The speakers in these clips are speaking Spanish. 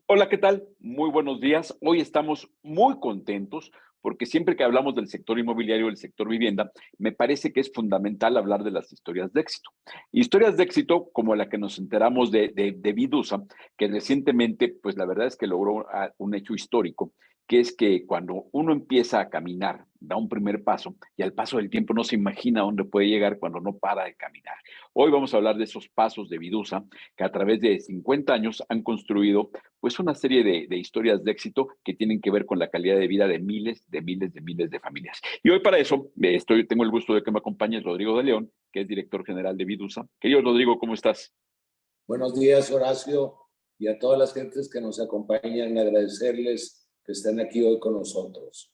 Hola, ¿qué tal? Muy buenos días. Hoy estamos muy contentos porque siempre que hablamos del sector inmobiliario, del sector vivienda, me parece que es fundamental hablar de las historias de éxito. Historias de éxito como la que nos enteramos de Vidusa, que recientemente, pues la verdad es que logró un hecho histórico, que es que cuando uno empieza a caminar, da un primer paso y al paso del tiempo no se imagina dónde puede llegar cuando no para de caminar. Hoy vamos a hablar de esos pasos de Vidusa que a través de 50 años han construido pues una serie de historias de éxito que tienen que ver con la calidad de vida de miles de familias. Y hoy para eso tengo el gusto de que me acompañe Rodrigo de León, que es director general de Vidusa. Querido Rodrigo, ¿cómo estás? Buenos días, Horacio, y a todas las gentes que nos acompañan, agradecerles que estén aquí hoy con nosotros.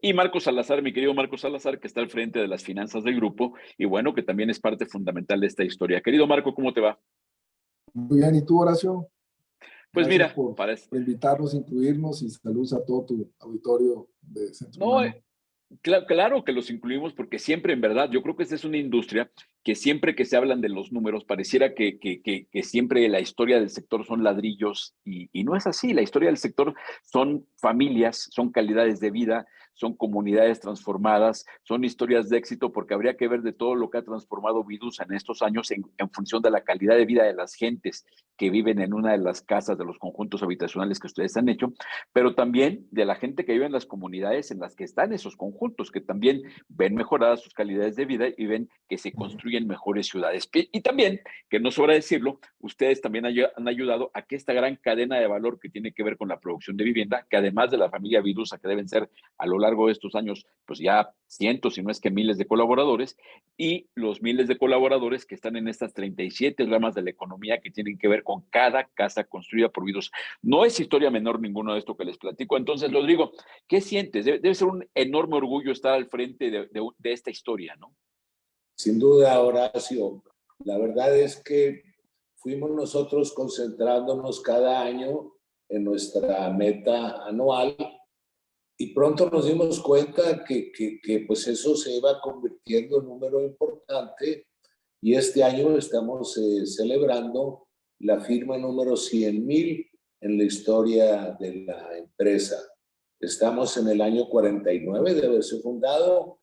Y Marcos Salazar, mi querido Marcos Salazar, que está al frente de las finanzas del grupo y bueno, que también es parte fundamental de esta historia. Querido Marco, ¿cómo te va? Muy bien, ¿y tú, Horacio? Pues Gracias mira, por invitarnos, incluirnos y saludos a todo tu auditorio de Centro no, Humano. claro que los incluimos porque siempre, en verdad, yo creo que esta es una industria que siempre que se hablan de los números, pareciera que siempre la historia del sector son ladrillos y no es así. La historia del sector son familias, son calidades de vida, son comunidades transformadas, son historias de éxito porque habría que ver de todo lo que ha transformado Vidusa en estos años en función de la calidad de vida de las gentes que viven en una de las casas, de los conjuntos habitacionales que ustedes han hecho, pero también de la gente que vive en las comunidades en las que están esos conjuntos, que también ven mejoradas sus calidades de vida y ven que se construyen mejores ciudades. Y también, que no sobra decirlo, ustedes también han ayudado a que esta gran cadena de valor que tiene que ver con la producción de vivienda, que además de la familia Vidusa, que deben ser a lo largo de estos años, pues ya cientos, si no es que miles de colaboradores, y los miles de colaboradores que están en estas 37 ramas de la economía que tienen que ver con cada casa construida por Vidusa. No es historia menor ninguno de esto que les platico. Entonces, Rodrigo, ¿qué sientes? Debe ser un enorme orgullo estar al frente de esta historia, ¿no? Sin duda, Horacio, la verdad es que fuimos nosotros concentrándonos cada año en nuestra meta anual y pronto nos dimos cuenta que pues eso se iba convirtiendo en un número importante y este año estamos celebrando la firma número 100,000 en la historia de la empresa. Estamos en el año 49 de haberse fundado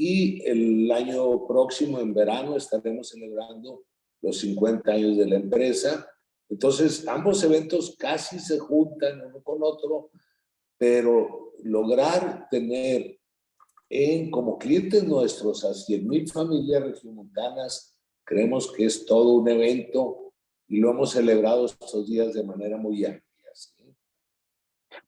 y el año próximo, en verano, estaremos celebrando los 50 años de la empresa. Entonces, ambos eventos casi se juntan uno con otro, pero lograr tener como clientes nuestros a 100,000 familias regiomontanas, creemos que es todo un evento y lo hemos celebrado estos días de manera muy amplia. ¿Sí?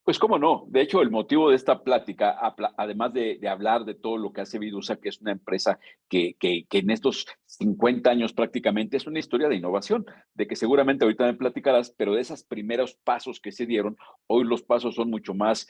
Pues cómo no. De hecho, el motivo de esta plática, además de hablar de todo lo que hace Vidusa, que es una empresa que en estos 50 años prácticamente es una historia de innovación, de que seguramente ahorita me platicarás, pero de esos primeros pasos que se dieron, hoy los pasos son mucho más,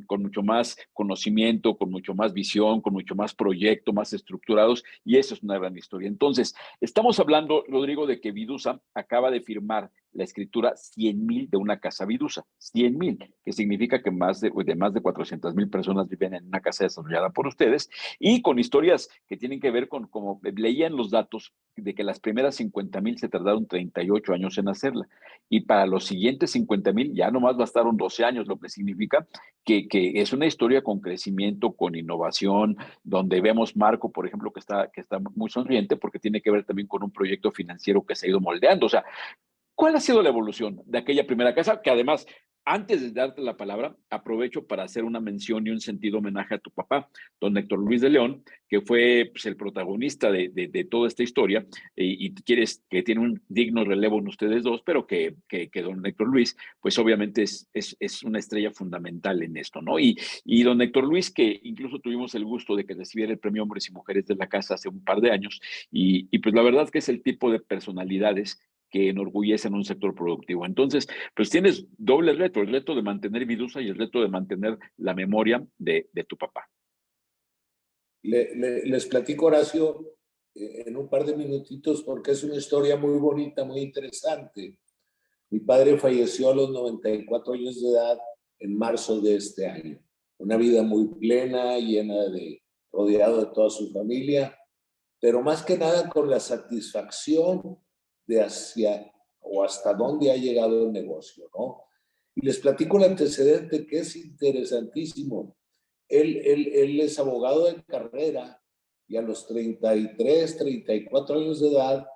con mucho más conocimiento, con mucho más visión, con mucho más proyecto, más estructurados, y eso es una gran historia. Entonces, estamos hablando, Rodrigo, de que Vidusa acaba de firmar la escritura 100,000 de una casa Vidusa, 100,000, que significa que más de 400,000 personas viven en una casa desarrollada por ustedes y con historias que tienen que ver con, como leían los datos, de que las primeras 50,000 se tardaron 38 años en hacerla y para los siguientes 50,000 ya nomás bastaron 12 años, lo que significa que es una historia con crecimiento, con innovación, donde vemos Marco, por ejemplo, que está muy sonriente porque tiene que ver también con un proyecto financiero que se ha ido moldeando. O sea, ¿cuál ha sido la evolución de aquella primera casa? Que además, antes de darte la palabra, aprovecho para hacer una mención y un sentido homenaje a tu papá, don Héctor Luis de León, que fue pues, el protagonista de toda esta historia y quieres que tiene un digno relevo en ustedes dos, pero que don Héctor Luis, pues obviamente es una estrella fundamental en esto, ¿no? Y don Héctor Luis, que incluso tuvimos el gusto de que recibiera el premio Hombres y Mujeres de la Casa hace un par de años, y pues la verdad que es el tipo de personalidades que enorgullecen un sector productivo. Entonces, pues tienes doble reto, el reto de mantener Vidusa y el reto de mantener la memoria de tu papá. Les platico, Horacio, en un par de minutitos porque es una historia muy bonita, muy interesante. Mi padre falleció a los 94 años de edad en marzo de este año. Una vida muy plena, rodeado de toda su familia, pero más que nada con la satisfacción de hacia o hasta dónde ha llegado el negocio, ¿no? Y les platico el antecedente que es interesantísimo. Él es abogado de carrera y a los 33, 34 años de edad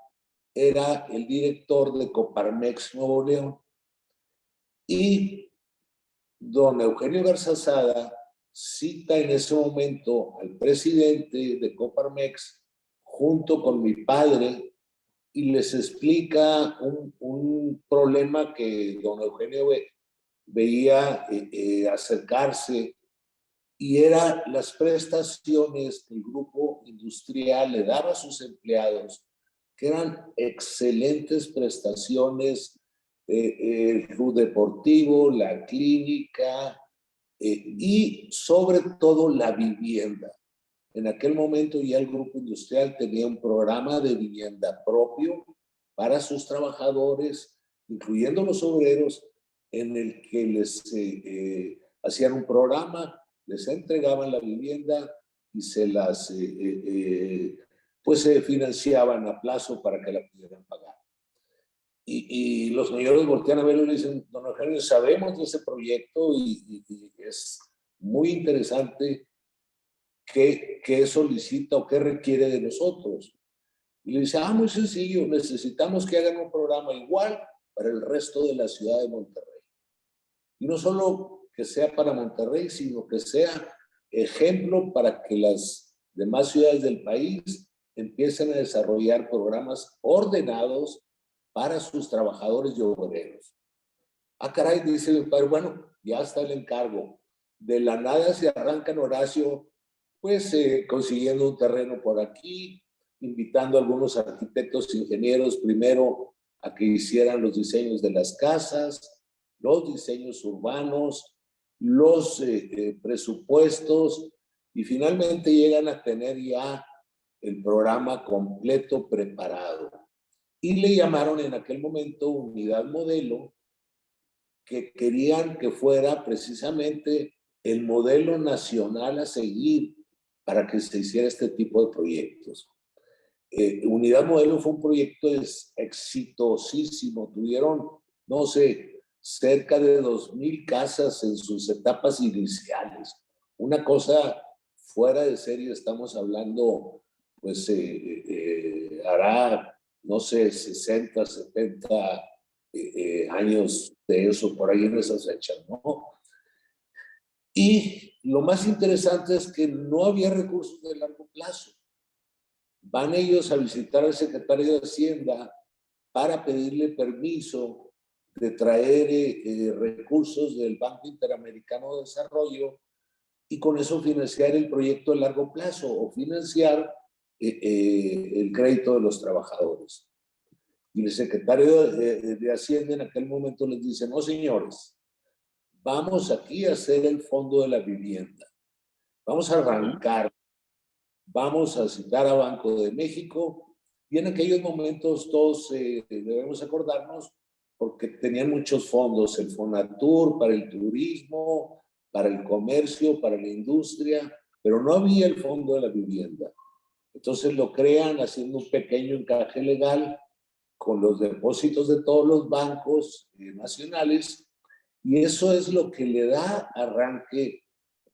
era el director de Coparmex Nuevo León. Y don Eugenio Garzazada cita en ese momento al presidente de Coparmex junto con mi padre y les explica un problema que don Eugenio veía acercarse, y era las prestaciones que el grupo industrial le daba a sus empleados, que eran excelentes prestaciones, el club deportivo, la clínica y sobre todo la vivienda. En aquel momento ya el grupo industrial tenía un programa de vivienda propio para sus trabajadores, incluyendo los obreros, en el que les hacían un programa, les entregaban la vivienda y se las pues se financiaban a plazo para que la pudieran pagar. Y los señores voltean a verlo y dicen, don Eugenio, sabemos de ese proyecto y es muy interesante qué solicita o qué requiere de nosotros. Y le dice, muy sencillo, necesitamos que hagan un programa igual para el resto de la ciudad de Monterrey. Y no solo que sea para Monterrey, sino que sea ejemplo para que las demás ciudades del país empiecen a desarrollar programas ordenados para sus trabajadores y obreros. Ah, caray, dice mi padre, bueno, ya está el encargo. De la nada se arrancan, Horacio, pues consiguiendo un terreno por aquí, invitando a algunos arquitectos, ingenieros, primero a que hicieran los diseños de las casas, los diseños urbanos, los presupuestos, y finalmente llegan a tener ya el programa completo preparado. Y le llamaron en aquel momento Unidad Modelo, que querían que fuera precisamente el modelo nacional a seguir para que se hiciera este tipo de proyectos. Unidad Modelo fue un proyecto exitosísimo. Tuvieron, no sé, cerca de 2,000 casas en sus etapas iniciales. Una cosa fuera de serie, estamos hablando, pues hará, no sé, 60, 70 años de eso, por ahí en esas fechas, ¿no? Y lo más interesante es que no había recursos de largo plazo. Van ellos a visitar al secretario de Hacienda para pedirle permiso de traer recursos del Banco Interamericano de Desarrollo y con eso financiar el proyecto a largo plazo o financiar el crédito de los trabajadores. Y el secretario de Hacienda en aquel momento les dice, no señores, vamos aquí a hacer el fondo de la vivienda. Vamos a arrancar, vamos a citar a Banco de México. Y en aquellos momentos todos debemos acordarnos porque tenían muchos fondos, el Fonatur para el turismo, para el comercio, para la industria, pero no había el fondo de la vivienda. Entonces lo crean haciendo un pequeño encaje legal con los depósitos de todos los bancos nacionales, y eso es lo que le da arranque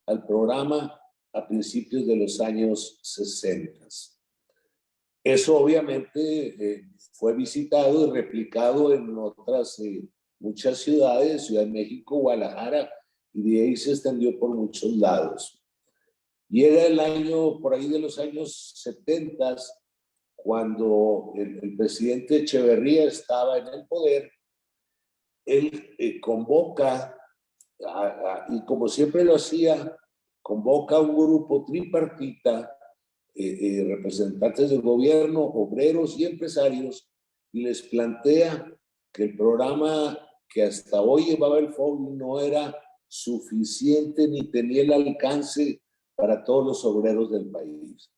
al programa a principios de los años 60. Eso obviamente fue visitado y replicado en otras muchas ciudades, Ciudad de México, Guadalajara, y de ahí se extendió por muchos lados. Llega el año, por ahí de los años 70, cuando el presidente Echeverría estaba en el poder, él convoca, y como siempre lo hacía, convoca a un grupo tripartita, representantes del gobierno, obreros y empresarios, y les plantea que el programa que hasta hoy llevaba el FOB no era suficiente ni tenía el alcance para todos los obreros del país,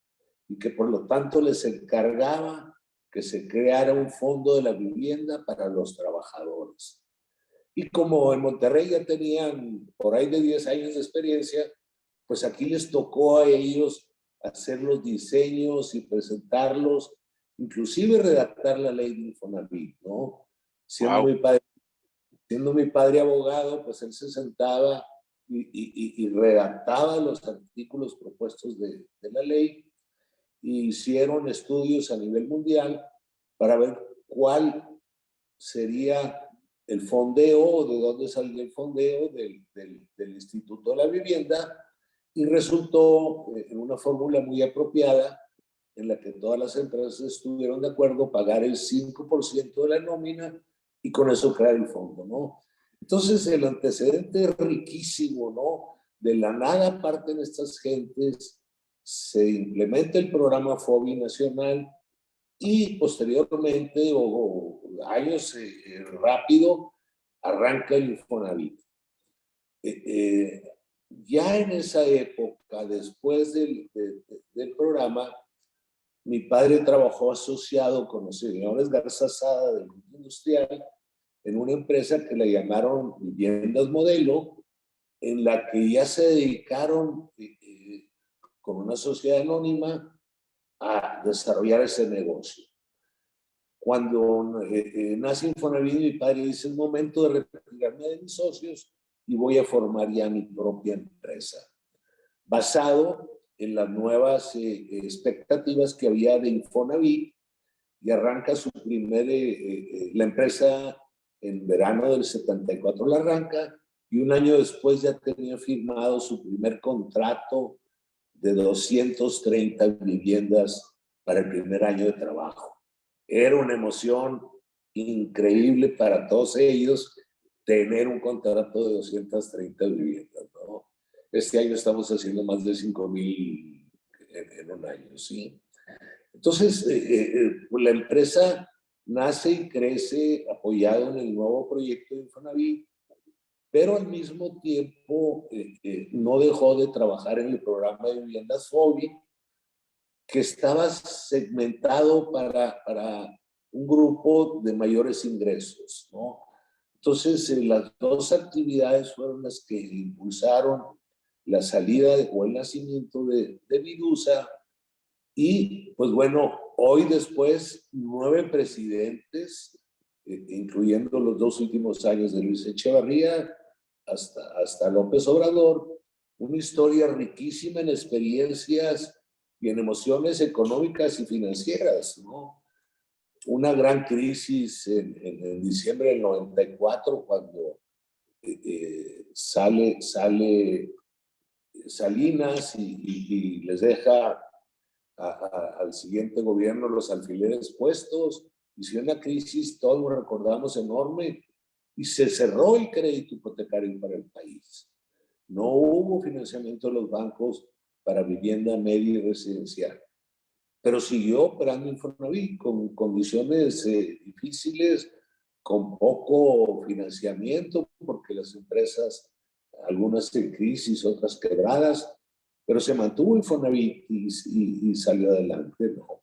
y que por lo tanto les encargaba que se creara un fondo de la vivienda para los trabajadores. Y como en Monterrey ya tenían por ahí de 10 años de experiencia, pues aquí les tocó a ellos hacer los diseños y presentarlos, inclusive redactar la ley de Infonavit, ¿no? Siendo Wow. siendo mi padre abogado, pues él se sentaba y redactaba los artículos propuestos de la ley, y hicieron estudios a nivel mundial para ver cuál sería el fondeo, o de dónde salió el fondeo del Instituto de la Vivienda, y resultó en una fórmula muy apropiada en la que todas las empresas estuvieron de acuerdo pagar el 5% de la nómina y con eso crear el fondo, ¿no? Entonces el antecedente es riquísimo, ¿no? De la nada parten estas gentes, se implementa el programa FOBI nacional y posteriormente, o años rápido, arranca el Infonavit. Ya en esa época, después del programa, mi padre trabajó asociado con los señores Garza Sada del Mundo Industrial en una empresa que le llamaron Viviendas Modelo, en la que ya se dedicaron con una sociedad anónima a desarrollar ese negocio. Cuando nace Infonavit, mi padre dice: es momento de retirarme de mis socios y voy a formar ya mi propia empresa, basado en las nuevas expectativas que había de Infonavit, y arranca su la empresa en verano del 74 la arranca, y un año después ya tenía firmado su primer contrato de 230 viviendas para el primer año de trabajo. Era una emoción increíble para todos ellos tener un contrato de 230 viviendas, ¿no? Este año estamos haciendo más de 5,000 en un año, ¿sí? Entonces, pues la empresa nace y crece apoyado en el nuevo proyecto de Infonavit, pero al mismo tiempo no dejó de trabajar en el programa de viviendas FOBI, que estaba segmentado para un grupo de mayores ingresos, ¿no? Entonces, las dos actividades fueron las que impulsaron la salida o el nacimiento de Vidusa. Y pues bueno, hoy después, 9 presidentes, incluyendo los 2 últimos años de Luis Echevarría hasta López Obrador, una historia riquísima en experiencias y en emociones económicas y financieras, ¿no? Una gran crisis en diciembre del 94, cuando sale Salinas y les deja al siguiente gobierno los alfileres puestos, hizo una crisis, todos recordamos, enorme, y se cerró el crédito hipotecario para el país. No hubo financiamiento de los bancos para vivienda media y residencial, pero siguió operando Infonavit con condiciones difíciles, con poco financiamiento, porque las empresas, algunas en crisis, otras quebradas, pero se mantuvo Infonavit y salió adelante, ¿no?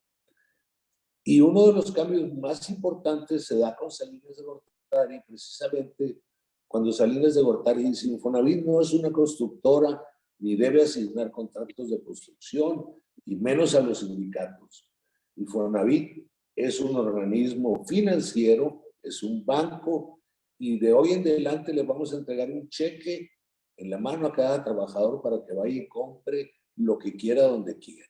Y uno de los cambios más importantes se da con Salinas de Gortari, precisamente cuando Salinas de Gortari dice: Infonavit no es una constructora ni debe asignar contratos de construcción, y menos a los sindicatos. Infonavit es un organismo financiero, es un banco, y de hoy en adelante le vamos a entregar un cheque en la mano a cada trabajador para que vaya y compre lo que quiera donde quiera.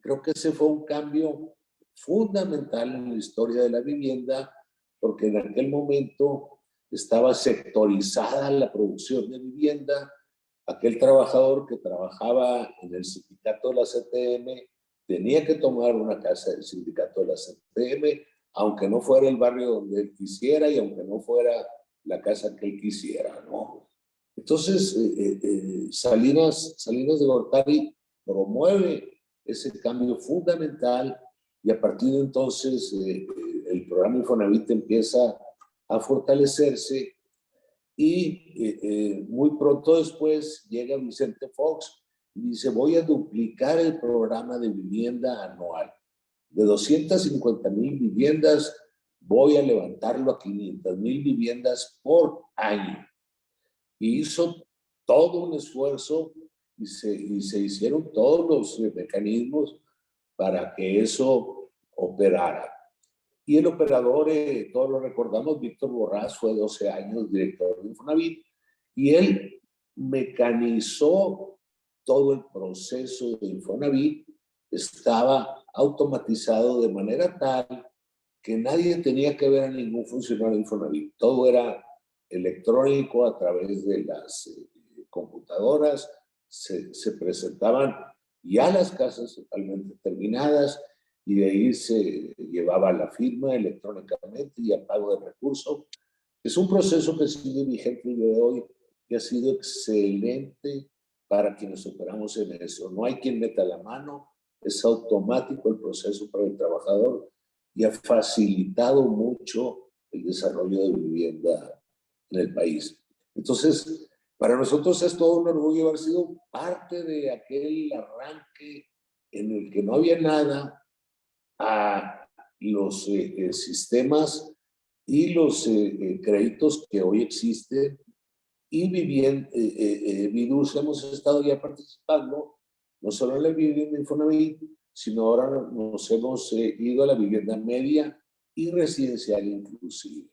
Creo que ese fue un cambio fundamental en la historia de la vivienda, porque en aquel momento estaba sectorizada la producción de vivienda. Aquel trabajador que trabajaba en el sindicato de la CTM tenía que tomar una casa del sindicato de la CTM, aunque no fuera el barrio donde él quisiera y aunque no fuera la casa que él quisiera, ¿no? Entonces, Salinas de Gortari promueve ese cambio fundamental, y a partir de entonces el programa Infonavit empieza a fortalecerse, y muy pronto después llega Vicente Fox y dice: voy a duplicar el programa de vivienda anual. De 250,000 viviendas voy a levantarlo a 500,000 viviendas por año. Y hizo todo un esfuerzo y se hicieron todos los mecanismos para que eso operara. Y el operador, todos lo recordamos, Víctor Borrás, fue 12 años director de Infonavit, y él mecanizó todo el proceso de Infonavit, estaba automatizado de manera tal que nadie tenía que ver a ningún funcionario de Infonavit. Todo era electrónico a través de las computadoras, se presentaban ya las casas totalmente terminadas y de ahí se llevaba la firma electrónicamente y a pago de recursos. Es un proceso que sigue vigente el día de hoy y ha sido excelente para quienes operamos en eso. No hay quien meta la mano, es automático el proceso para el trabajador y ha facilitado mucho el desarrollo de vivienda en el país. Entonces, para nosotros es todo un orgullo haber sido parte de aquel arranque en el que no había nada, a los sistemas y los créditos que hoy existen, y Vidus hemos estado ya participando, no solo en la vivienda Infonavit, sino ahora nos hemos ido a la vivienda media y residencial inclusive.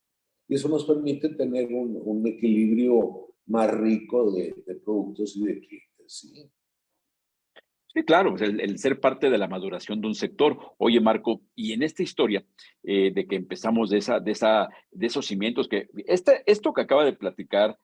Y eso nos permite tener un equilibrio más rico de productos y de clientes, ¿sí? Sí, claro, pues el ser parte de la maduración de un sector. Oye, Marco, y en esta historia de que empezamos de esos cimientos esto que acaba de platicar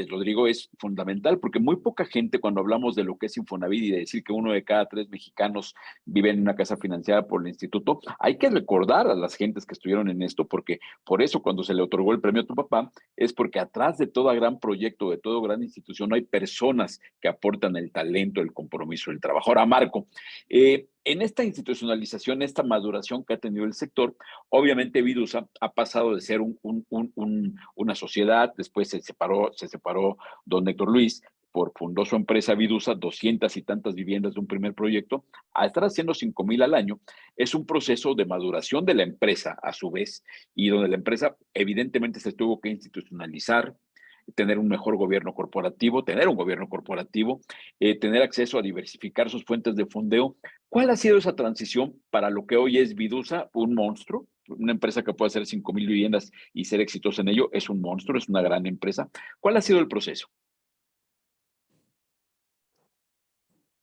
Rodrigo es fundamental porque muy poca gente cuando hablamos de lo que es Infonavit y de decir que 1 de cada 3 mexicanos vive en una casa financiada por el instituto, hay que recordar a las gentes que estuvieron en esto porque por eso cuando se le otorgó el premio a tu papá es porque atrás de todo gran proyecto, de todo gran institución, hay personas que aportan el talento, el compromiso, el trabajo. Ahora, Marco, en esta institucionalización, esta maduración que ha tenido el sector, obviamente Vidusa ha pasado de ser una sociedad, después se separó don Héctor Luis, fundó su empresa Vidusa, 200 y tantas viviendas de un primer proyecto, a estar haciendo 5,000 al año. Es un proceso de maduración de la empresa a su vez, y donde la empresa evidentemente se tuvo que institucionalizar, tener un mejor gobierno corporativo, tener un gobierno corporativo, tener acceso a diversificar sus fuentes de fondeo. ¿Cuál ha sido esa transición para lo que hoy es Vidusa, un monstruo? Una empresa que puede hacer 5,000 viviendas y ser exitosa en ello, es un monstruo, es una gran empresa. ¿Cuál ha sido el proceso?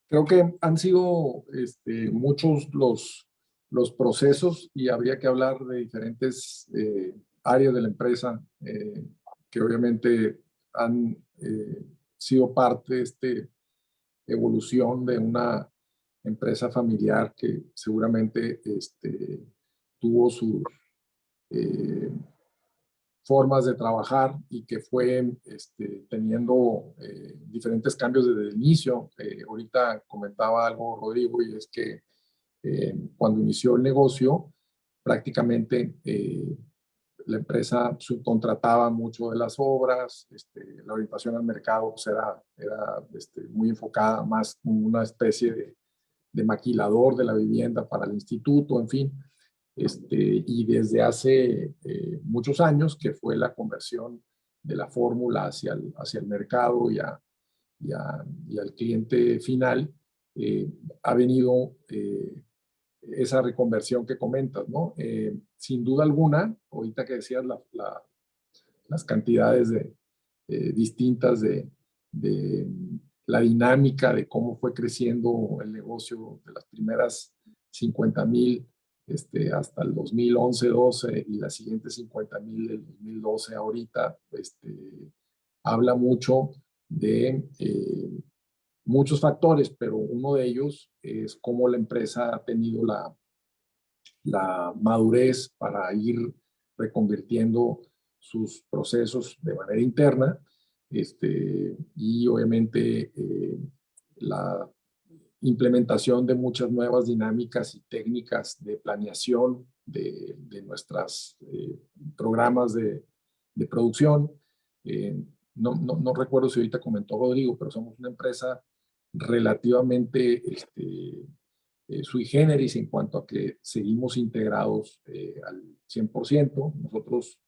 Creo que han sido muchos los procesos y habría que hablar de diferentes áreas de la empresa que obviamente han sido parte de esta evolución de una empresa familiar que seguramente tuvo sus formas de trabajar y que fue teniendo diferentes cambios desde el inicio. Ahorita comentaba algo Rodrigo, y es que cuando inició el negocio, prácticamente la empresa subcontrataba mucho de las obras, la orientación al mercado pues era muy enfocada más como una especie de maquilador de la vivienda para el instituto, en fin. Y desde hace muchos años, que fue la conversión de la fórmula hacia el mercado y al cliente final, ha venido esa reconversión que comentas, ¿no? Sin duda alguna, ahorita que decías las cantidades distintas de la dinámica de cómo fue creciendo el negocio de las primeras 50,000 hasta el 2011-12 y las siguientes 50,000 del 2012 ahorita, habla mucho de muchos factores, pero uno de ellos es cómo la empresa ha tenido la madurez para ir reconvirtiendo sus procesos de manera interna, y obviamente la implementación de muchas nuevas dinámicas y técnicas de planeación de nuestros programas de producción. No recuerdo si ahorita comentó Rodrigo, pero somos una empresa relativamente sui generis en cuanto a que seguimos integrados al 100%. Nosotros,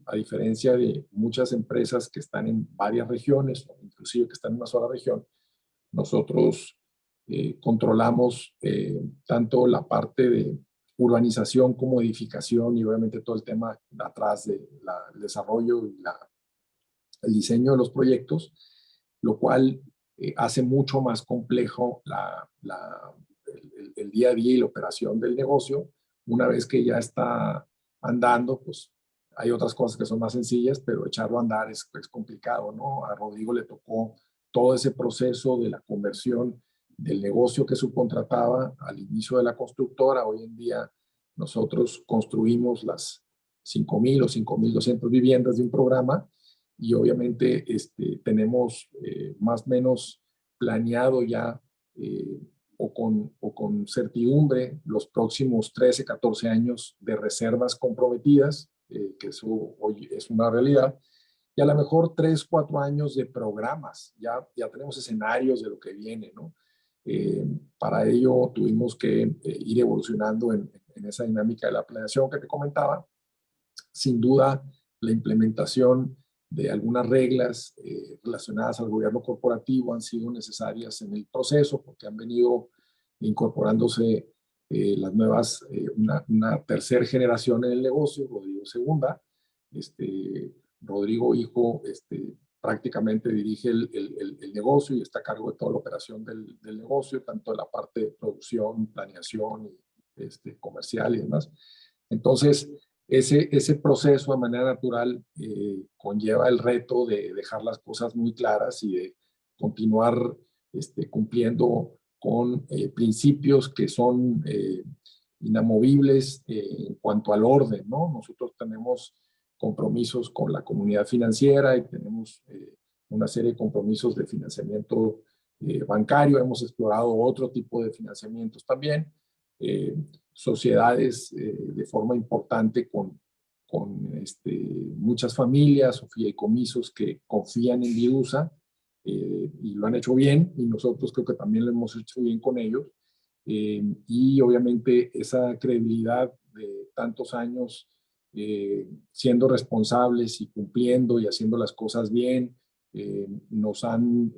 a diferencia de muchas empresas que están en varias regiones, o inclusive que están en una sola región, nosotros controlamos tanto la parte de urbanización como edificación y obviamente todo el tema de atrás del desarrollo y el diseño de los proyectos, lo cual hace mucho más complejo el día a día y la operación del negocio. Una vez que ya está andando, pues hay otras cosas que son más sencillas, pero echarlo a andar es complicado, ¿no? A Rodrigo le tocó todo ese proceso de la conversión del negocio que subcontrataba al inicio de la constructora. Hoy en día nosotros construimos las 5,000 o 5,200 viviendas de un programa y obviamente tenemos más o menos planeado ya o con certidumbre los próximos 13, 14 años de reservas comprometidas, que eso hoy es una realidad, y a lo mejor 3, 4 años de programas. Ya tenemos escenarios de lo que viene, ¿no? Para ello tuvimos que ir evolucionando en esa dinámica de la planeación que te comentaba. Sin duda, la implementación de algunas reglas relacionadas al gobierno corporativo han sido necesarias en el proceso porque han venido incorporándose las nuevas, una tercera generación en el negocio, Rodrigo segunda. Rodrigo hijo prácticamente dirige el negocio y está a cargo de toda la operación del negocio, tanto de la parte de producción, planeación, comercial y demás. Entonces, ese proceso de manera natural conlleva el reto de dejar las cosas muy claras y de continuar cumpliendo con principios que son inamovibles en cuanto al orden, ¿no? Nosotros tenemos compromisos con la comunidad financiera y tenemos una serie de compromisos de financiamiento bancario. Hemos explorado otro tipo de financiamientos también. Sociedades de forma importante con muchas familias o fideicomisos que confían en Vidusa y lo han hecho bien, y nosotros creo que también lo hemos hecho bien con ellos. Y obviamente esa credibilidad de tantos años siendo responsables y cumpliendo y haciendo las cosas bien nos han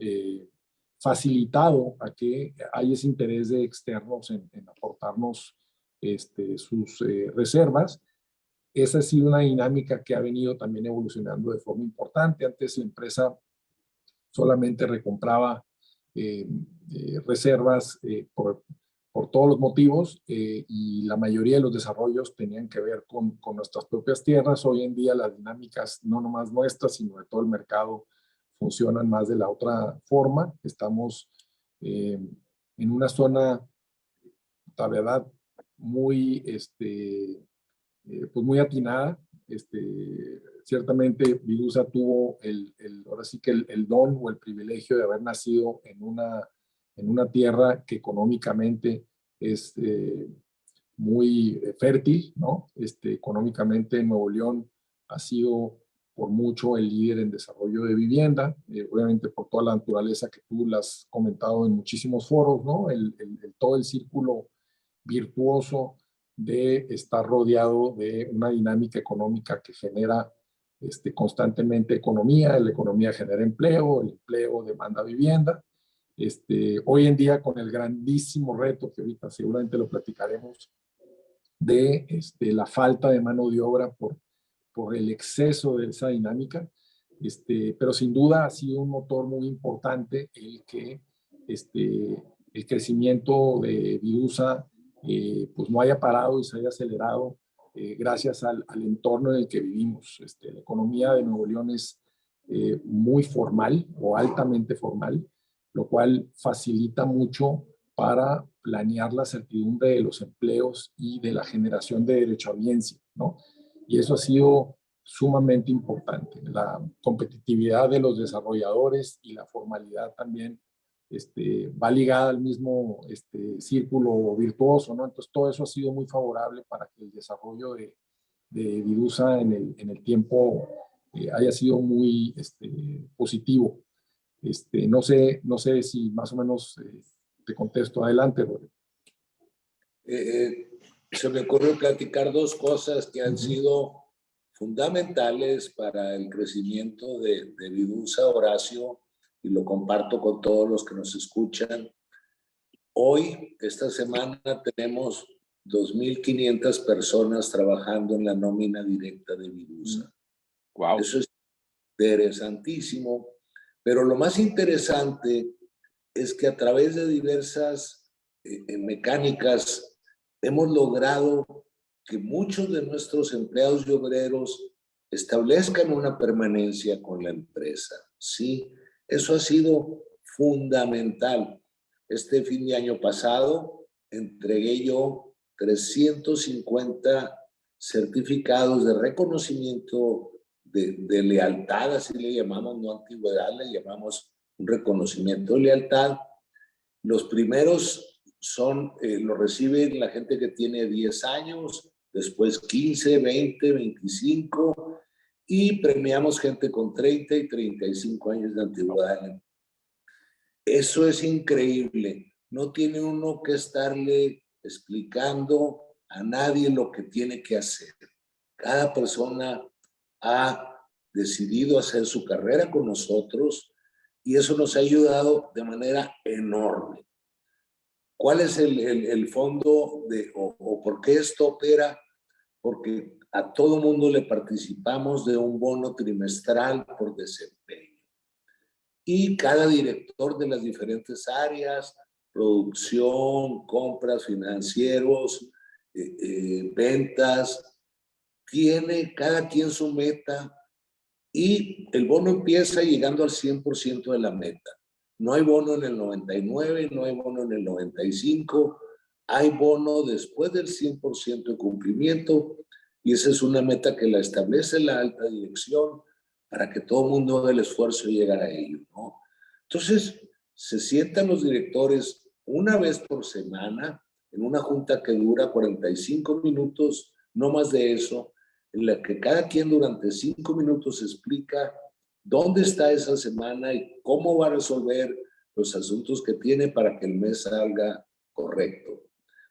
facilitado a que hay ese interés de externos en aportarnos sus reservas. Esa ha sido una dinámica que ha venido también evolucionando de forma importante. Antes la empresa solamente recompraba reservas por todos los motivos y la mayoría de los desarrollos tenían que ver con nuestras propias tierras. Hoy en día las dinámicas, no nomás nuestras, sino de todo el mercado, funcionan más de la otra forma. Estamos en una zona, la verdad, muy, pues muy atinada. Ciertamente Vidusa tuvo ahora sí que el don o el privilegio de haber nacido en una tierra que económicamente es muy fértil, ¿no? Económicamente Nuevo León ha sido por mucho el líder en desarrollo de vivienda, obviamente por toda la naturaleza que tú las has comentado en muchísimos foros, ¿no? Todo el círculo virtuoso de estar rodeado de una dinámica económica que genera constantemente economía, la economía genera empleo, el empleo demanda vivienda. Hoy en día con el grandísimo reto, que ahorita seguramente lo platicaremos, de la falta de mano de obra por el exceso de esa dinámica, pero sin duda ha sido un motor muy importante el que el crecimiento de Vidusa pues no haya parado y se haya acelerado gracias al entorno en el que vivimos. La economía de Nuevo León es muy formal o altamente formal, lo cual facilita mucho para planear la certidumbre de los empleos y de la generación de derechohabiencia, ¿no? Y eso ha sido sumamente importante. La competitividad de los desarrolladores y la formalidad también va ligada al mismo círculo virtuoso, ¿no? Entonces todo eso ha sido muy favorable para que el desarrollo de Vidusa en el tiempo haya sido muy positivo. No sé si más o menos te contesto. Adelante, Rodrigo. Se me ocurre platicar dos cosas que han sido fundamentales para el crecimiento de Vidusa, Horacio, y lo comparto con todos los que nos escuchan. Hoy, esta semana, tenemos 2.500 personas trabajando en la nómina directa de Vidusa. Wow. Eso es interesantísimo, pero lo más interesante es que a través de diversas mecánicas hemos logrado que muchos de nuestros empleados y obreros establezcan una permanencia con la empresa. Sí, eso ha sido fundamental. Este fin de año pasado entregué yo 350 certificados de reconocimiento de lealtad, así le llamamos, no antigüedad, le llamamos un reconocimiento de lealtad. Los primeros lo reciben la gente que tiene 10 años, después 15, 20, 25, y premiamos gente con 30 y 35 años de antigüedad. Eso es increíble. No tiene uno que estarle explicando a nadie lo que tiene que hacer. Cada persona ha decidido hacer su carrera con nosotros y eso nos ha ayudado de manera enorme. ¿Cuál es el fondo o por qué esto opera? Porque a todo mundo le participamos de un bono trimestral por desempeño. Y cada director de las diferentes áreas, producción, compras, financieros, ventas, tiene cada quien su meta y el bono empieza llegando al 100% de la meta. No hay bono en el 99, no hay bono en el 95, hay bono después del 100% de cumplimiento y esa es una meta que la establece la alta dirección para que todo el mundo haga el esfuerzo de llegar a ello, ¿no? Entonces, se sientan los directores una vez por semana en una junta que dura 45 minutos, no más de eso, en la que cada quien durante 5 minutos explica dónde está esa semana y cómo va a resolver los asuntos que tiene para que el mes salga correcto.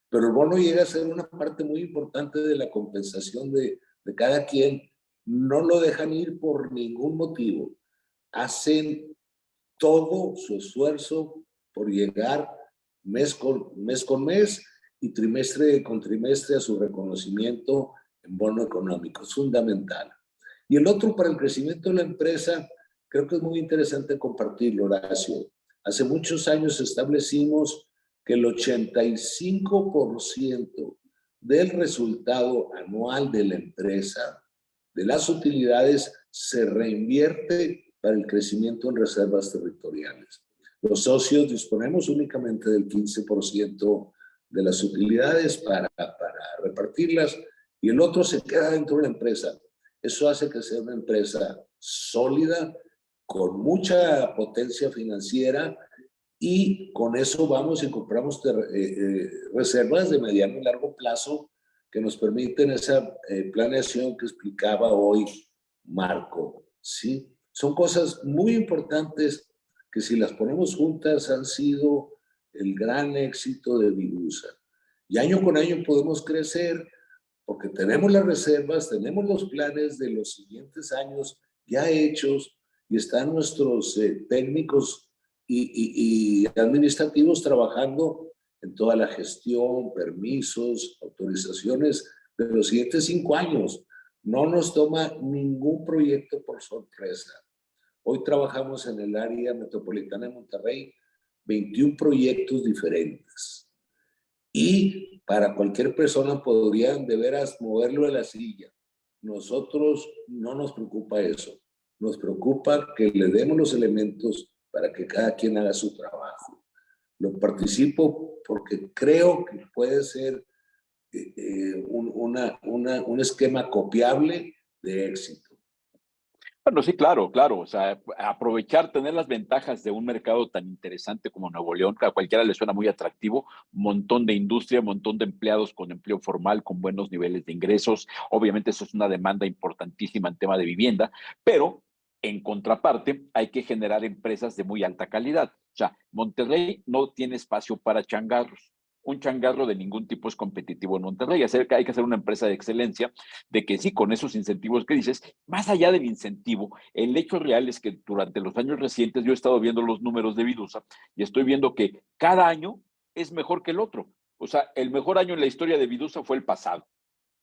Pero el bono llega a ser una parte muy importante de la compensación de cada quien. No lo dejan ir por ningún motivo. Hacen todo su esfuerzo por llegar mes con mes y trimestre con trimestre a su reconocimiento en bono económico. Es fundamental. Y el otro, para el crecimiento de la empresa, creo que es muy interesante compartirlo, Horacio. Hace muchos años establecimos que el 85% del resultado anual de la empresa, de las utilidades, se reinvierte para el crecimiento en reservas territoriales. Los socios disponemos únicamente del 15% de las utilidades para repartirlas y el otro se queda dentro de la empresa. Eso hace que sea una empresa sólida, con mucha potencia financiera y con eso vamos y compramos reservas de mediano y largo plazo que nos permiten esa planeación que explicaba hoy Marco, ¿sí? Son cosas muy importantes que si las ponemos juntas han sido el gran éxito de Vidusa. Y año con año podemos crecer porque tenemos las reservas, tenemos los planes de los siguientes años ya hechos y están nuestros técnicos y administrativos trabajando en toda la gestión, permisos, autorizaciones de los siguientes 5 años. No nos toma ningún proyecto por sorpresa. Hoy trabajamos en el área metropolitana de Monterrey 21 proyectos diferentes. Y para cualquier persona podrían de veras moverlo de la silla. Nosotros no nos preocupa eso. Nos preocupa que le demos los elementos para que cada quien haga su trabajo. Lo participo porque creo que puede ser un esquema copiable de éxito. Bueno, sí, claro, claro. O sea, aprovechar, tener las ventajas de un mercado tan interesante como Nuevo León, que a cualquiera le suena muy atractivo, montón de industria, montón de empleados con empleo formal, con buenos niveles de ingresos. Obviamente eso es una demanda importantísima en tema de vivienda, pero en contraparte hay que generar empresas de muy alta calidad. O sea, Monterrey no tiene espacio para changarros. Un changarro de ningún tipo es competitivo en Monterrey. Hay que hacer una empresa de excelencia, de que sí, con esos incentivos que dices, más allá del incentivo, el hecho real es que durante los años recientes yo he estado viendo los números de Vidusa y estoy viendo que cada año es mejor que el otro. O sea, el mejor año en la historia de Vidusa fue el pasado.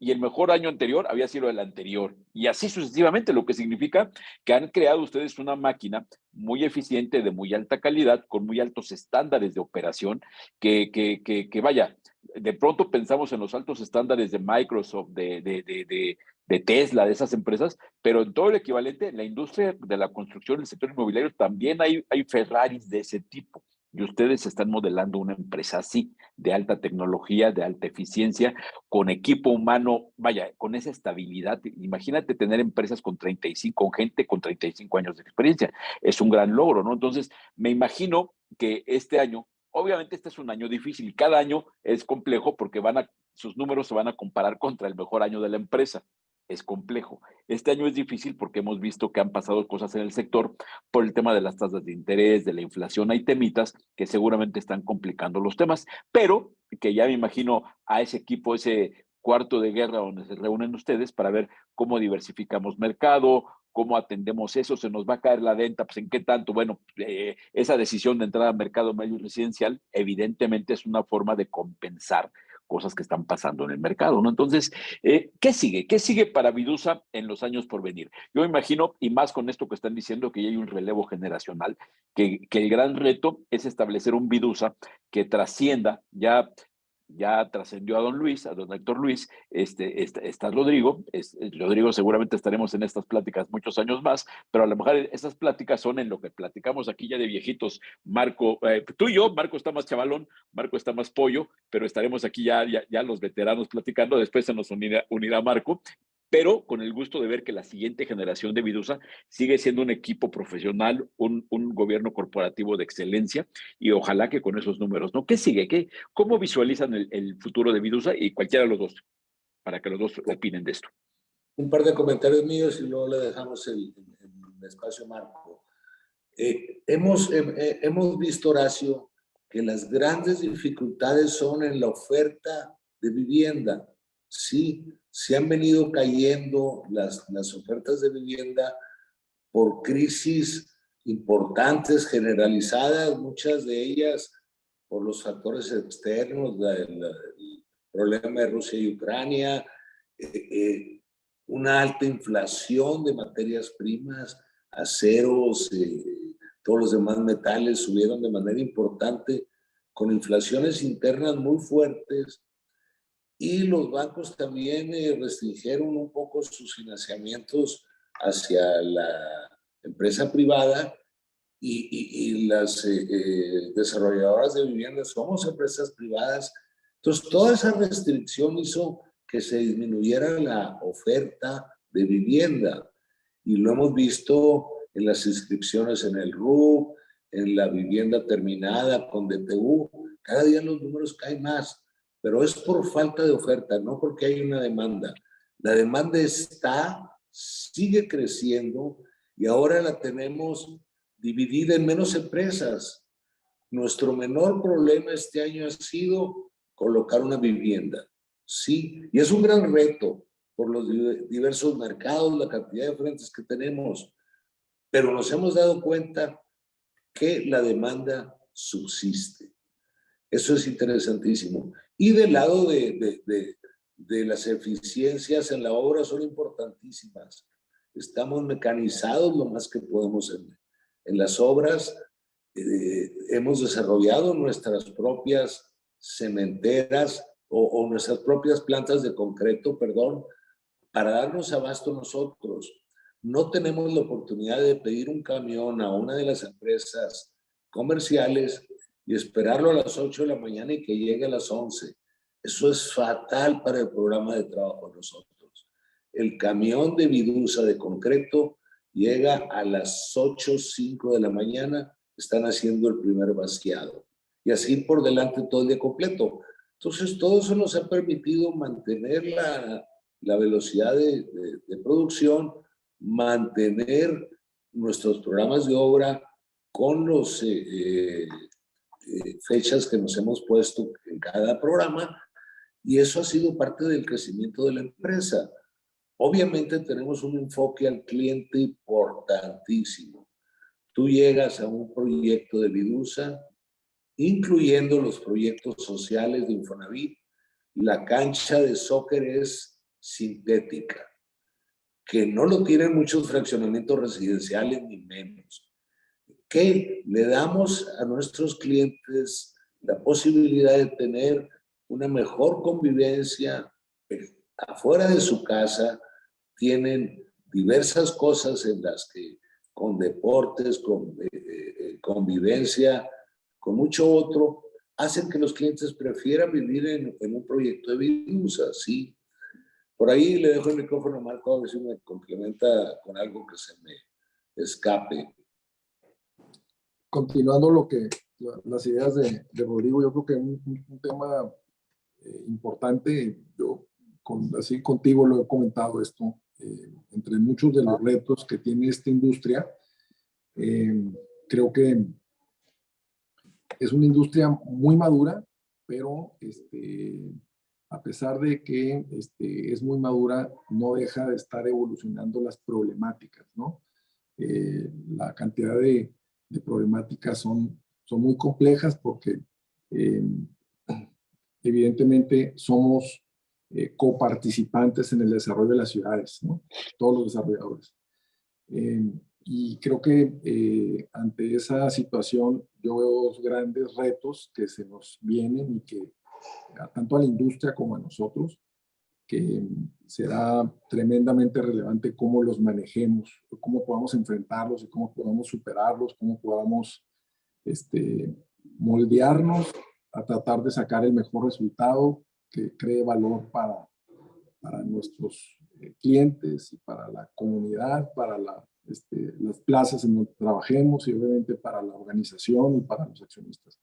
Y el mejor año anterior había sido el anterior. Y así sucesivamente, lo que significa que han creado ustedes una máquina muy eficiente, de muy alta calidad, con muy altos estándares de operación, que vaya, de pronto pensamos en los altos estándares de Microsoft, de Tesla, de esas empresas, pero en todo el equivalente, en la industria de la construcción, el sector inmobiliario, también hay Ferraris de ese tipo. Y ustedes están modelando una empresa así, de alta tecnología, de alta eficiencia, con equipo humano, vaya, con esa estabilidad. Imagínate tener empresas con 35, con gente con 35 años de experiencia. Es un gran logro, ¿no? Entonces, me imagino que este año, obviamente este es un año difícil, cada año es complejo porque sus números se van a comparar contra el mejor año de la empresa. Es complejo. Este año es difícil porque hemos visto que han pasado cosas en el sector por el tema de las tasas de interés, de la inflación. Hay temitas que seguramente están complicando los temas, pero que ya me imagino a ese equipo, ese cuarto de guerra donde se reúnen ustedes para ver cómo diversificamos mercado, cómo atendemos eso, se nos va a caer la venta, pues en qué tanto. Bueno, esa decisión de entrar al mercado medio residencial evidentemente es una forma de compensar cosas que están pasando en el mercado, ¿no? Entonces, ¿qué sigue? ¿Qué sigue para Vidusa en los años por venir? Yo me imagino, y más con esto que están diciendo, que ya hay un relevo generacional, que el gran reto es establecer un Vidusa que trascienda. Ya trascendió a don Luis, a don Héctor Luis, está Rodrigo. Rodrigo, seguramente estaremos en estas pláticas muchos años más, pero a lo mejor esas pláticas son en lo que platicamos aquí ya de viejitos. Marco, tú y yo, Marco está más chavalón, Marco está más pollo, pero estaremos aquí ya los veteranos platicando. Después se nos unirá Marco, pero con el gusto de ver que la siguiente generación de Vidusa sigue siendo un equipo profesional, un gobierno corporativo de excelencia, y ojalá que con esos números, ¿no? ¿Qué sigue? ¿Cómo visualizan el futuro de Vidusa? Y cualquiera de los dos, para que los dos opinen de esto. Un par de comentarios míos y luego le dejamos el espacio a Marco. Hemos visto, Horacio, que las grandes dificultades son en la oferta de vivienda. Sí, se han venido cayendo las ofertas de vivienda por crisis importantes, generalizadas, muchas de ellas por los factores externos, el problema de Rusia y Ucrania, una alta inflación de materias primas, aceros, todos los demás metales subieron de manera importante, con inflaciones internas muy fuertes, y los bancos también restringieron un poco sus financiamientos hacia la empresa privada, y las desarrolladoras de viviendas somos empresas privadas. Entonces, toda esa restricción hizo que se disminuyera la oferta de vivienda, y lo hemos visto en las inscripciones en el RUP, en la vivienda terminada con DTU. Cada día los números caen más, pero es por falta de oferta, no porque hay una demanda. La demanda sigue creciendo, y ahora la tenemos dividida en menos empresas. Nuestro menor problema este año ha sido colocar una vivienda. Sí, y es un gran reto por los diversos mercados, la cantidad de frentes que tenemos, pero nos hemos dado cuenta que la demanda subsiste. Eso es interesantísimo. Y del lado de las eficiencias en la obra son importantísimas. Estamos mecanizados lo más que podemos en las obras. Hemos desarrollado nuestras propias cementeras o nuestras propias plantas de concreto, perdón, para darnos abasto nosotros. No tenemos la oportunidad de pedir un camión a una de las empresas comerciales y esperarlo a las 8 de la mañana y que llegue a las 11. Eso es fatal para el programa de trabajo de nosotros. El camión de Vidusa de concreto llega a las 8:05 de la mañana, están haciendo el primer vaciado. Y así por delante todo el día completo. Entonces, todo eso nos ha permitido mantener la velocidad de producción, mantener nuestros programas de obra con los fechas que nos hemos puesto en cada programa, y eso ha sido parte del crecimiento de la empresa. Obviamente tenemos un enfoque al cliente importantísimo. Tú llegas a un proyecto de Vidusa incluyendo los proyectos sociales de Infonavit. La cancha de soccer es sintética, que no lo tienen muchos fraccionamientos residenciales ni menos. Que le damos a nuestros clientes la posibilidad de tener una mejor convivencia afuera de su casa. Tienen diversas cosas en las que con deportes, con convivencia, con mucho otro, hacen que los clientes prefieran vivir en un proyecto de Vidusa, ¿sí? Por ahí le dejo el micrófono a Marco a ver si me complementa con algo que se me escape. Continuando las ideas de Rodrigo, yo creo que un tema importante, yo así contigo lo he comentado esto, entre muchos de los retos que tiene esta industria, creo que es una industria muy madura, pero a pesar de que es muy madura, no deja de estar evolucionando las problemáticas, ¿no? La cantidad de problemáticas son muy complejas porque evidentemente somos coparticipantes en el desarrollo de las ciudades, ¿no? Todos los desarrolladores. Y creo que ante esa situación yo veo dos grandes retos que se nos vienen y que tanto a la industria como a nosotros, que será tremendamente relevante cómo los manejemos, cómo podamos enfrentarlos y cómo podamos superarlos, cómo podamos moldearnos a tratar de sacar el mejor resultado que cree valor para nuestros clientes y para la comunidad, para las plazas en donde trabajemos y obviamente para la organización y para los accionistas.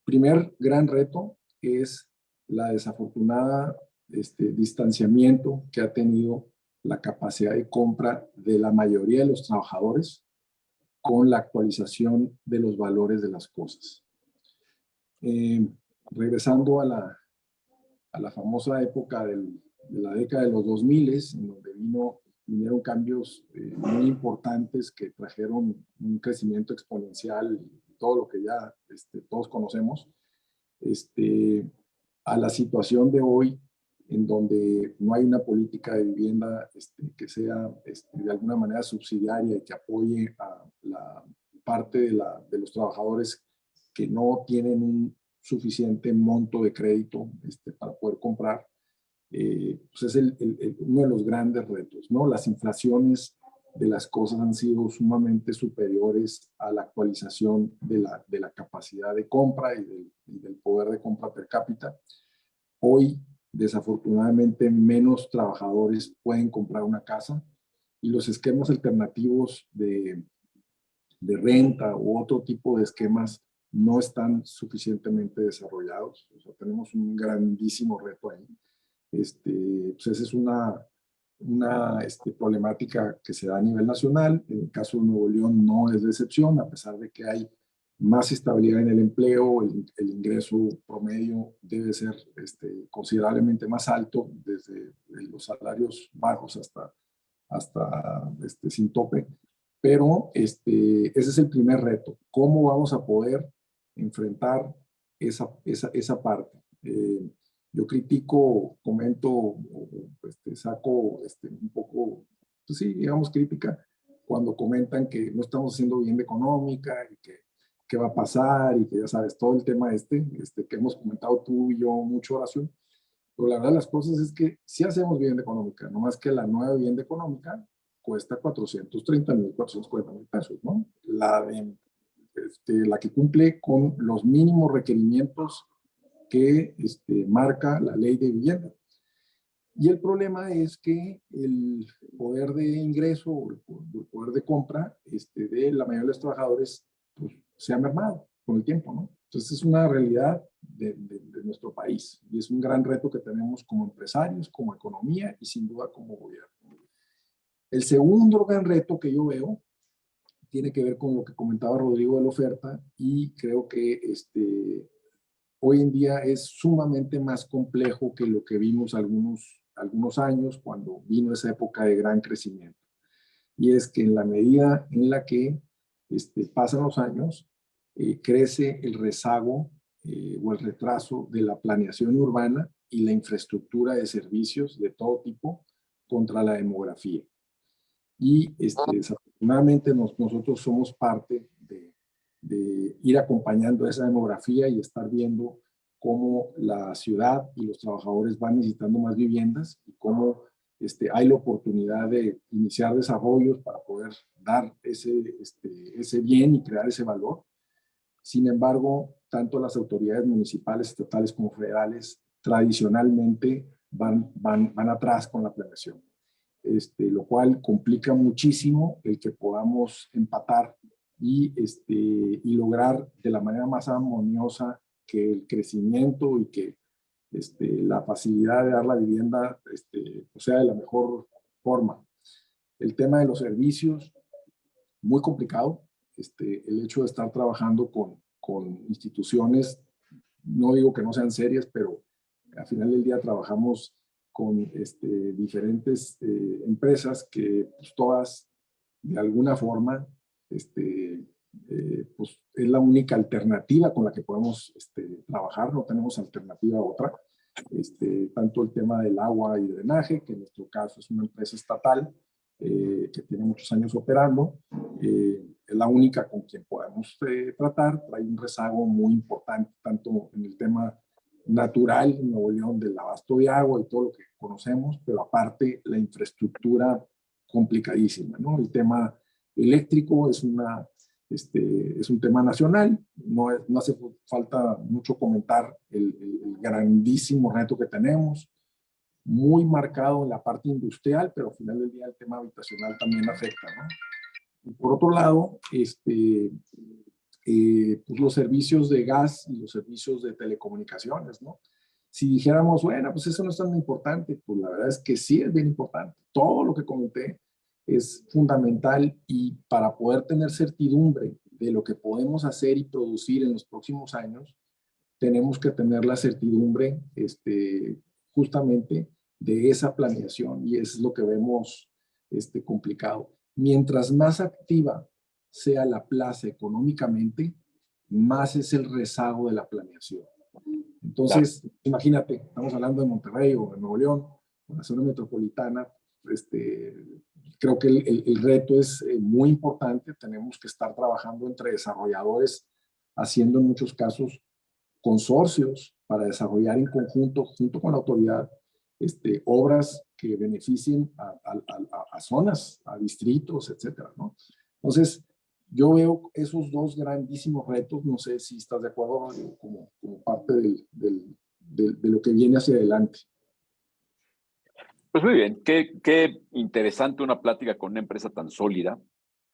Primer gran reto es la desafortunada distanciamiento que ha tenido la capacidad de compra de la mayoría de los trabajadores con la actualización de los valores de las cosas. Regresando a la famosa época de la década de los 2000, en donde vinieron cambios muy importantes que trajeron un crecimiento exponencial, todo lo que ya todos conocemos, a la situación de hoy, en donde no hay una política de vivienda que sea de alguna manera subsidiaria y que apoye a la parte de los trabajadores que no tienen un suficiente monto de crédito para poder comprar, pues es uno de los grandes retos, ¿no? Las inflaciones de las cosas han sido sumamente superiores a la actualización de la capacidad de compra y del poder de compra per cápita. Hoy, desafortunadamente, menos trabajadores pueden comprar una casa y los esquemas alternativos de renta u otro tipo de esquemas no están suficientemente desarrollados. O sea, tenemos un grandísimo reto ahí. Pues esa es una problemática que se da a nivel nacional. En el caso de Nuevo León no es de excepción, a pesar de que hay más estabilidad en el empleo, el ingreso promedio debe ser considerablemente más alto, desde los salarios bajos hasta sin tope. Pero ese es el primer reto. ¿Cómo vamos a poder enfrentar esa parte? Yo critico, comento, saco un poco, pues sí, digamos, crítica cuando comentan que no estamos haciendo vivienda económica y que qué va a pasar y que ya sabes, todo el tema que hemos comentado tú y yo mucho, Horacio. Pero la verdad de las cosas es que sí hacemos vivienda económica, nomás que la nueva vivienda económica cuesta 430,000, 440,000 pesos, ¿no? La que cumple con los mínimos requerimientos que marca la ley de vivienda. Y el problema es que el poder de ingreso o el poder de compra de la mayoría de los trabajadores pues, se ha mermado con el tiempo, ¿no? Entonces es una realidad de nuestro país y es un gran reto que tenemos como empresarios, como economía y sin duda como gobierno. El segundo gran reto que yo veo tiene que ver con lo que comentaba Rodrigo de la oferta y creo que hoy en día es sumamente más complejo que lo que vimos algunos años cuando vino esa época de gran crecimiento. Y es que en la medida en la que pasan los años, crece el rezago o el retraso de la planeación urbana y la infraestructura de servicios de todo tipo contra la demografía. Y desafortunadamente nosotros somos parte de ir acompañando esa demografía y estar viendo cómo la ciudad y los trabajadores van necesitando más viviendas y cómo hay la oportunidad de iniciar desarrollos para poder dar ese bien y crear ese valor. Sin embargo, tanto las autoridades municipales, estatales como federales tradicionalmente van atrás con la planeación, lo cual complica muchísimo el que podamos empatar y lograr de la manera más armoniosa que el crecimiento y que la facilidad de dar la vivienda sea de la mejor forma. El tema de los servicios, muy complicado. El hecho de estar trabajando con instituciones, no digo que no sean serias, pero al final del día trabajamos con diferentes empresas que pues, todas de alguna forma pues, es la única alternativa con la que podemos trabajar, no tenemos alternativa a otra. Tanto el tema del agua y drenaje, que en nuestro caso es una empresa estatal que tiene muchos años operando, es la única con quien podemos tratar. Trae un rezago muy importante, tanto en el tema natural en Nuevo León del abasto de agua y todo lo que conocemos, pero aparte la infraestructura complicadísima, ¿no? El tema eléctrico es un tema nacional, no hace falta mucho comentar el grandísimo reto que tenemos, muy marcado en la parte industrial, pero al final del día el tema habitacional también afecta, ¿no? Y por otro lado, pues los servicios de gas y los servicios de telecomunicaciones, ¿no? Si dijéramos, bueno, pues eso no es tan importante, pues la verdad es que sí es bien importante. Todo lo que comenté es fundamental y para poder tener certidumbre de lo que podemos hacer y producir en los próximos años, tenemos que tener la certidumbre justamente de esa planeación y eso es lo que vemos complicado. Mientras más activa sea la plaza económicamente, más es el rezago de la planeación. Entonces, claro, imagínate, estamos hablando de Monterrey o de Nuevo León, una zona metropolitana, creo que el reto es muy importante. Tenemos que estar trabajando entre desarrolladores, haciendo en muchos casos consorcios para desarrollar en conjunto, junto con la autoridad, obras que beneficien a zonas, a distritos, etcétera, ¿no? Entonces, yo veo esos dos grandísimos retos, no sé si estás de acuerdo, como parte de lo que viene hacia adelante. Pues muy bien, qué interesante una plática con una empresa tan sólida.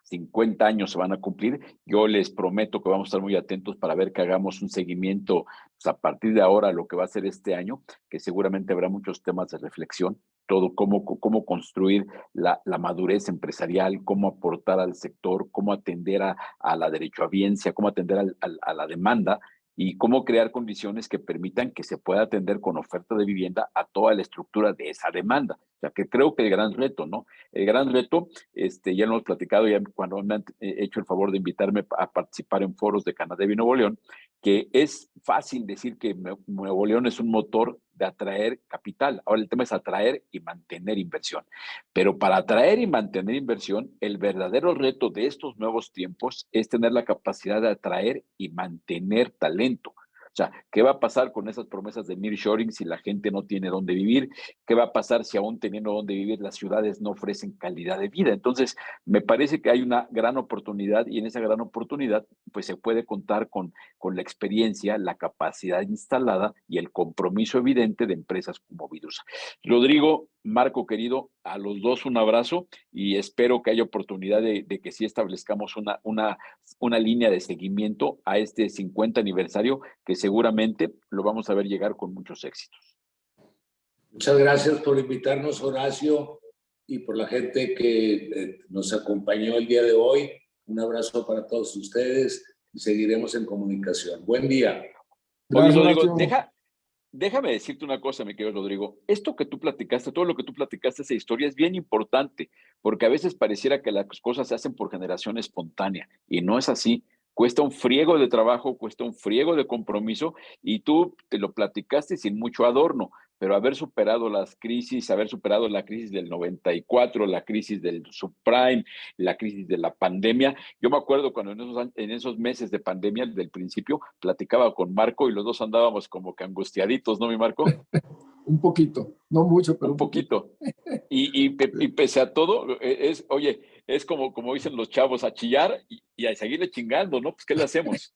50 años se van a cumplir. Yo les prometo que vamos a estar muy atentos para ver que hagamos un seguimiento pues, a partir de ahora, lo que va a ser este año, que seguramente habrá muchos temas de reflexión, todo cómo construir la madurez empresarial, cómo aportar al sector, cómo atender a la derechohabiencia, cómo atender a la demanda y cómo crear condiciones que permitan que se pueda atender con oferta de vivienda a toda la estructura de esa demanda. O sea, que creo que el gran reto, ¿no? El gran reto, ya lo hemos platicado ya cuando me han hecho el favor de invitarme a participar en foros de Canadevi Nuevo León, que es fácil decir que Nuevo León es un motor de atraer capital. Ahora el tema es atraer y mantener inversión. Pero para atraer y mantener inversión, el verdadero reto de estos nuevos tiempos es tener la capacidad de atraer y mantener talento. O sea, ¿qué va a pasar con esas promesas de nearshoring si la gente no tiene dónde vivir? ¿Qué va a pasar si aún teniendo dónde vivir las ciudades no ofrecen calidad de vida? Entonces, me parece que hay una gran oportunidad y en esa gran oportunidad, pues se puede contar con la experiencia, la capacidad instalada y el compromiso evidente de empresas como Vidusa. Rodrigo, Marco querido, a los dos un abrazo y espero que haya oportunidad de que sí establezcamos una línea de seguimiento a este 50 aniversario que seguramente lo vamos a ver llegar con muchos éxitos. Muchas gracias por invitarnos, Horacio, y por la gente que nos acompañó el día de hoy. Un abrazo para todos ustedes y seguiremos en comunicación. Buen día. Oye, Rodrigo, déjame decirte una cosa, mi querido Rodrigo. Esto que tú platicaste, todo lo que tú platicaste, esa historia es bien importante, porque a veces pareciera que las cosas se hacen por generación espontánea, y no es así. Cuesta un friego de trabajo, cuesta un friego de compromiso, y tú te lo platicaste sin mucho adorno, pero haber superado las crisis, haber superado la crisis del 94, la crisis del subprime, la crisis de la pandemia. Yo me acuerdo cuando en esos meses de pandemia, del principio, platicaba con Marco y los dos andábamos como que angustiaditos, ¿no, mi Marco? Un poquito, no mucho, pero Un un poquito. poquito. Y pese a todo, oye, es como dicen los chavos, a chillar y a seguirle chingando, ¿no? Pues, ¿qué le hacemos?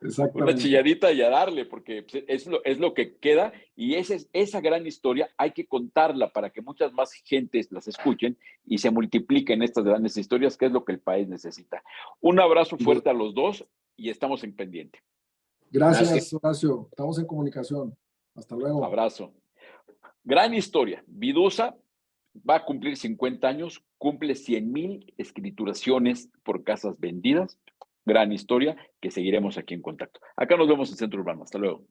Una Exactamente. chilladita y a darle, porque pues, es lo que queda, y esa gran historia hay que contarla para que muchas más gentes las escuchen y se multipliquen estas grandes historias, que es lo que el país necesita. Un abrazo fuerte a los dos y estamos en pendiente. Gracias, Horacio. Estamos en comunicación. Hasta luego. Abrazo. Gran historia. Vidusa va a cumplir 50 años, cumple 100,000 escrituraciones por casas vendidas. Gran historia que seguiremos aquí en contacto. Acá nos vemos en Centro Urbano. Hasta luego.